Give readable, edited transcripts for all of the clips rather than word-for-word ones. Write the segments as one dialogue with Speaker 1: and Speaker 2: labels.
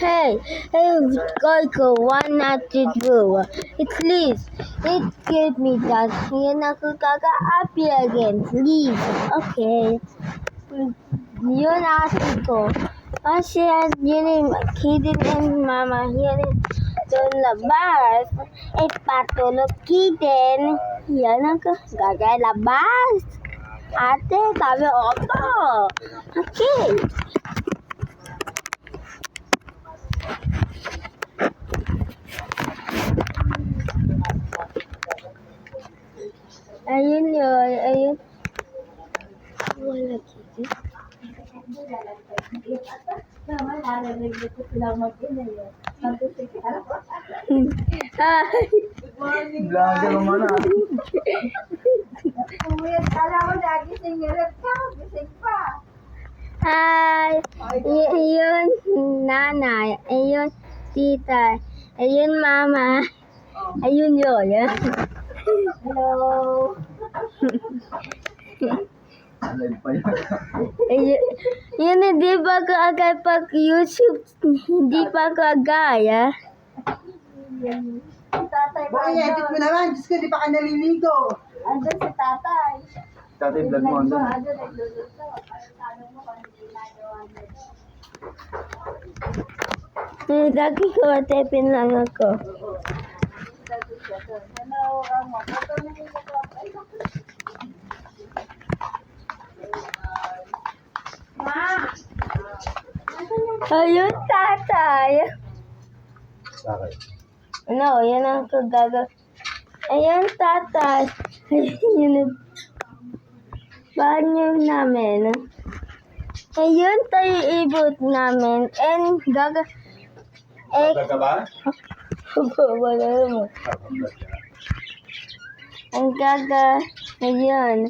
Speaker 1: Hey, Goiko, why not you do? It's Liz. It gave me that. Yan ako kaka-happy again. Liz. Okay. Yun asin ko. Kasi yun yung kidding and mama. Yun doon labas. Eh, patulog kidding. Yan ako gagalabas. Ate, sabi ako. Okay. Ayun yun, ayun. Wala kiti. Hi.
Speaker 2: Vlogger naman ah.
Speaker 1: Hi. Ayun, nanay. Ayun, tita. Ayun, mama. Ayun yun. Hello.
Speaker 2: Live pa yan.
Speaker 1: Yun, hindi pa ko agad pag YouTube. Hindi pa ko agad,
Speaker 3: Bakit edit mo naman? Diyos ko, di pa ka naliligo.
Speaker 1: Andun si tatay.
Speaker 2: Tatay vlog mo andun.
Speaker 1: Dagi ko, tepin lang ako. Ayun, tatay.
Speaker 2: Bakit?
Speaker 1: Ano, yan ang kagaga. Ayun, tatay. Ayun yung banyo namin. Ayun tayo ibot namin. And gaga.
Speaker 2: Vlog ka ba?
Speaker 1: Wala mo. Ang gaga. Ayun.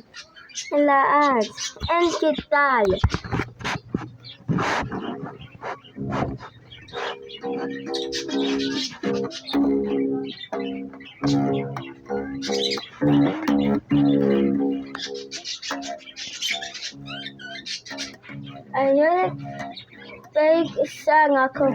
Speaker 1: Lahat. And kitay. Ayun. Tayo isang ako.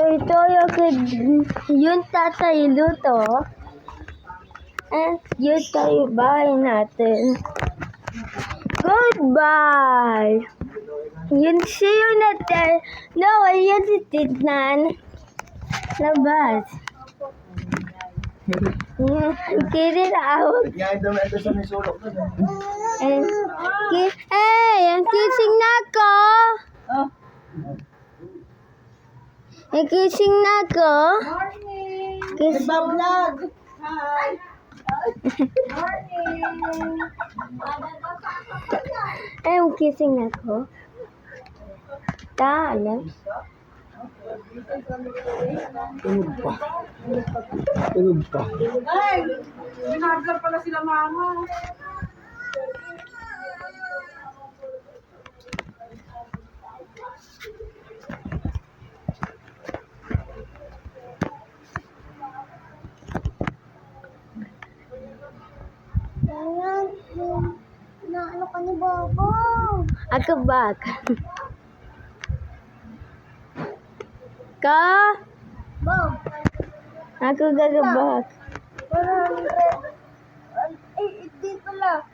Speaker 1: Ito yung tatay luto. And yun tayo bahay natin. Goodbye! Yun see you natin. No, ayun si Tignan. Labas. Kiri na ako.
Speaker 2: Ngayon daw ito sa may sulok doon.
Speaker 1: Hey, ang kissing na ako. Ang kissing na ako. Kiss.
Speaker 3: Nagbablog. Hi. Morning.
Speaker 1: Ay, ang kissing na ako. Alam.
Speaker 2: Tunog pa. Tunog pa.
Speaker 3: Ay, ginagawa pala sila mama.
Speaker 1: Ano ka ni Bobo? Ako bak. Ka? Bob. Ako gagabak.
Speaker 3: 100. Ay, dito lang.